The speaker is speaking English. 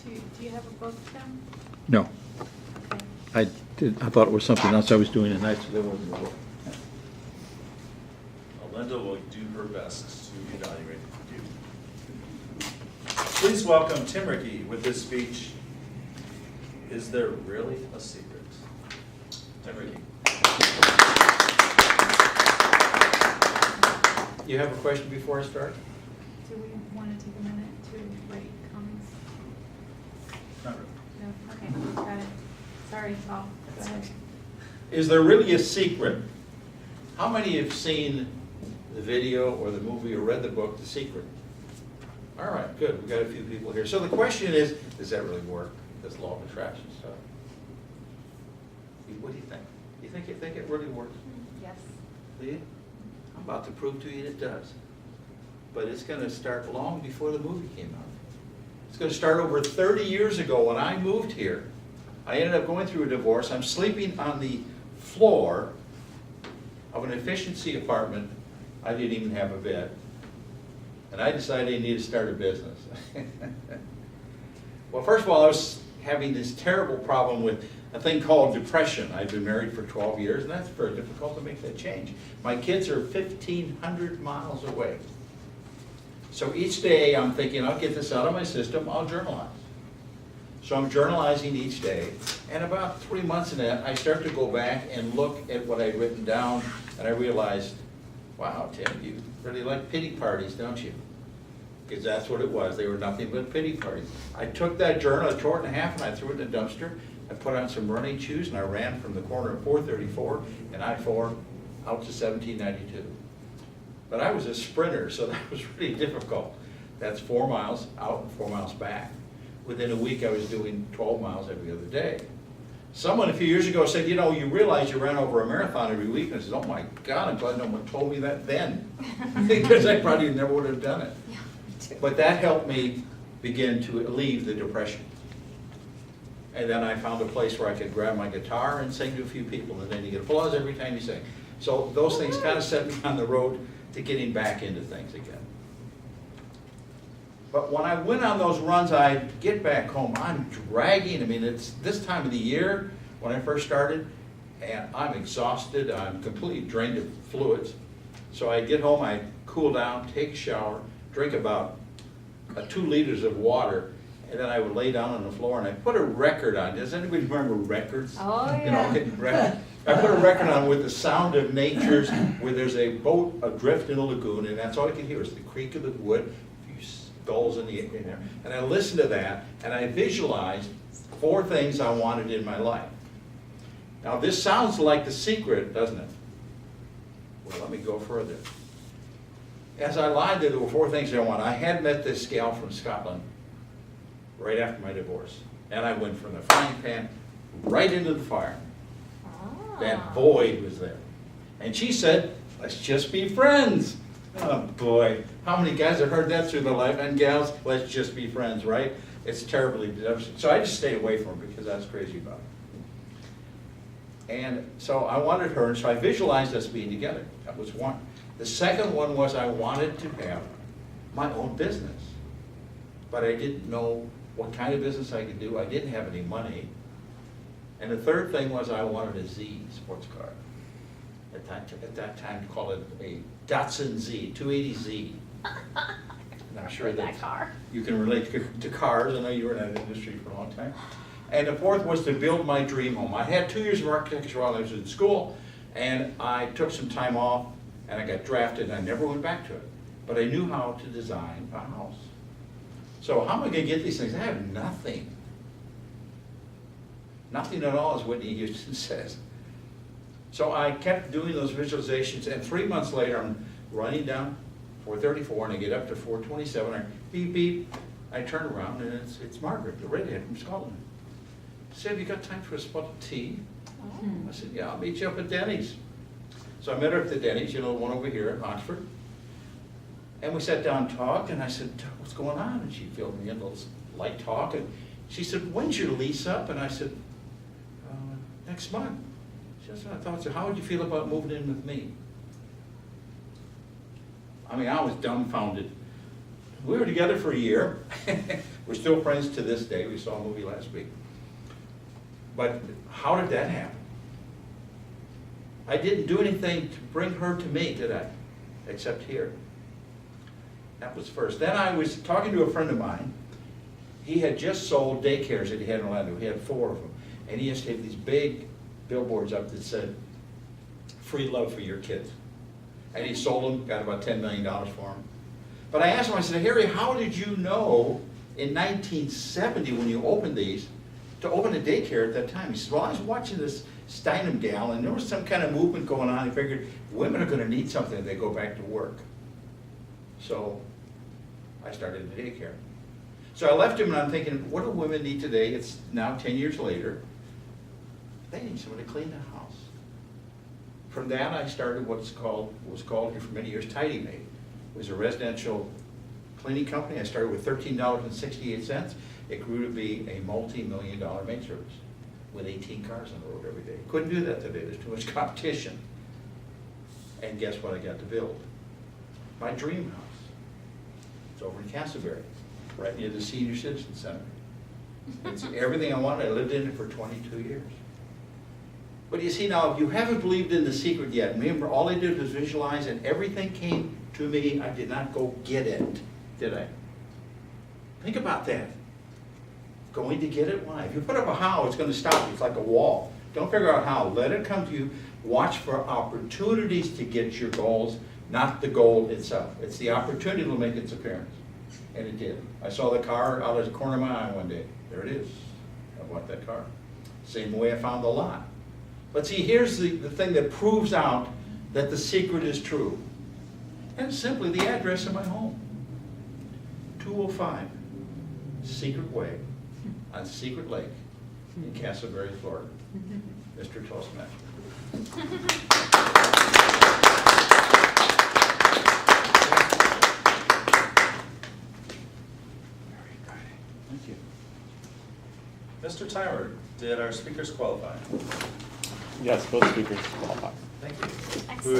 Do you have a book, Tim? No, Okay. I thought it was something else I was doing tonight, so there wasn't a book. Linda will do her best to evaluate you. Please welcome Tim Rickey with this speech, Is There Really a Secret? Tim Rickey. You have a question before I start? Do we want to take a minute to write comments? Not really. No? Okay, got it. Sorry, Paul. Go ahead. Is there really a secret? How many have seen the video or the movie or read the book, The Secret? All right, good. We've got a few people here. So the question is, does that really work, this law of attraction stuff? What do you think? You think it really works? Yes. Do you? I'm about to prove to you it does. But it's going to start long before the movie came out. It's going to start over 30 years ago when I moved here. I ended up going through a divorce. I'm sleeping on the floor of an efficiency apartment. I didn't even have a bed. And I decided I needed to start a business. Well, first of all, I was having this terrible problem with a thing called depression. I've been married for 12 years, and that's very difficult to make that change. My kids are 1,500 miles away. So each day I'm thinking, I'll get this out of my system, I'll journalize. So I'm journalizing each day, and about 3 months in that, I start to go back and look at what I'd written down, and I realized, wow, Tim, you really like pity parties, don't you? Because that's what it was. They were nothing but pity parties. I took that journal, I tore it in half, and I threw it in the dumpster. I put on some running shoes, and I ran from the corner of 434 and I-4 out to 1792. But I was a sprinter, so that was really difficult. That's 4 miles out and 4 miles back. Within a week, I was doing 12 miles every other day. Someone a few years ago said, you know, you realize you ran over a marathon every week. And I said, oh my God, I'm glad no one told me that then. Because I probably never would have done it. Yeah, me too. But that helped me begin to leave the depression. And then I found a place where I could grab my guitar and sing to a few people, and then you get applause every time you sing. So those things kind of set me on the road to getting back into things again. But when I went on those runs, I'd get back home, I'm dragging. I mean, it's this time of the year when I first started, and I'm exhausted, I'm completely drained of fluids. So I get home, I cool down, take a shower, drink about 2 liters of water, and then I would lay down on the floor and I put a record on. Does anybody remember records? Oh, You know, yeah. I put a record on with the sound of nature's, where there's a boat adrift in a lagoon, and that's all I could hear is the creak of the wood, a few gulls in there. And I listened to that, and I visualized 4 things I wanted in my life. Now, this sounds like The Secret, doesn't it? Well, let me go further. As I lied, there were 4 things I wanted. I had met this gal from Scotland right after my divorce, and I went from the frying pan right into the fire. That void was there. And she said, let's just be friends. Oh boy, how many guys have heard that through their life? And gals, let's just be friends, right? It's terribly devastating. So I just stayed away from her because I was crazy about it. And so I wanted her, and so I visualized us being together. That was one. The second one was I wanted to have my own business. But I didn't know what kind of business I could do. I didn't have any money. And the third thing was I wanted a Z sports car. At that time, call it a Datsun Z, 280Z. And I'm sure that car. you can relate to cars. I know you were in that industry for a long time. And the fourth was to build my dream home. I had 2 years of architecture while I was in school, and I took some time off, and I got drafted, and I never went back to it. But I knew how to design a house. So how am I going to get these things? I have nothing. Nothing at all, as Whitney Houston says. So I kept doing those visualizations, and 3 months later, I'm running down 434, and I get up to 427. I beep, beep. I turn around, and it's Margaret, the redhead from Scotland. She said, have you got time for a spot of tea? Oh. I said, yeah, I'll meet you up at Denny's. So I met her at the Denny's, you know, the one over here in Oxford. And we sat down and talked, and I said, what's going on? And she filled me in a little light talk, and she said, when's your lease up? And I said, next month. She said, I thought, so how would you feel about moving in with me? I mean, I was dumbfounded. We were together for a year, We're still friends to this day. We saw a movie last week. But how did that happen? I didn't do anything to bring her to me, did I? Except here. That was first. Then I was talking to a friend of mine. He had just sold daycares that he had in Orlando. He had 4 of them. And he used to have these big billboards up that said, free love for your kids. And he sold them, got about $10 million for them. But I asked him, I said, Harry, how did you know in 1970 when you opened these to open a daycare at that time? He said, well, I was watching this Steinem gal and there was some kind of movement going on. He figured women are going to need something if they go back to work. So I started a daycare. So I left him and I'm thinking, what do women need today? It's now 10 years later. They need someone to clean the house. From that I started was called here for many years Tidy Mate. It was a residential cleaning company. I started with $13.68. It grew to be a multi-million-dollar maid service with 18 cars on the road every day. Couldn't do that today. There's too much competition. And guess what I got to build? My dream house. It's over in Castleberry, right near the Senior Citizen Center. It's everything I wanted. I lived in it for 22 years. But you see now, if you haven't believed in the secret yet, remember all I did was visualize and everything came to me. I did not go get it, did I? Think about that. Going to get it? Why? If you put up a how, it's going to stop you. It's like a wall. Don't figure out how. Let it come to you. Watch for opportunities to get your goals, not the goal itself. It's the opportunity that will make its appearance. And it did. I saw the car out of the corner of my eye one day. There it is. I bought that car. Same way I found the lot. But see, here's the thing that proves out that the secret is true. And it's simply the address of my home. 205 Secret Way on Secret Lake in Castleberry, Florida. Mr. Toastmaster. Thank you. Mr. Tyler, did our speakers qualify? Yes, both speakers qualify. Thank you. Excellent.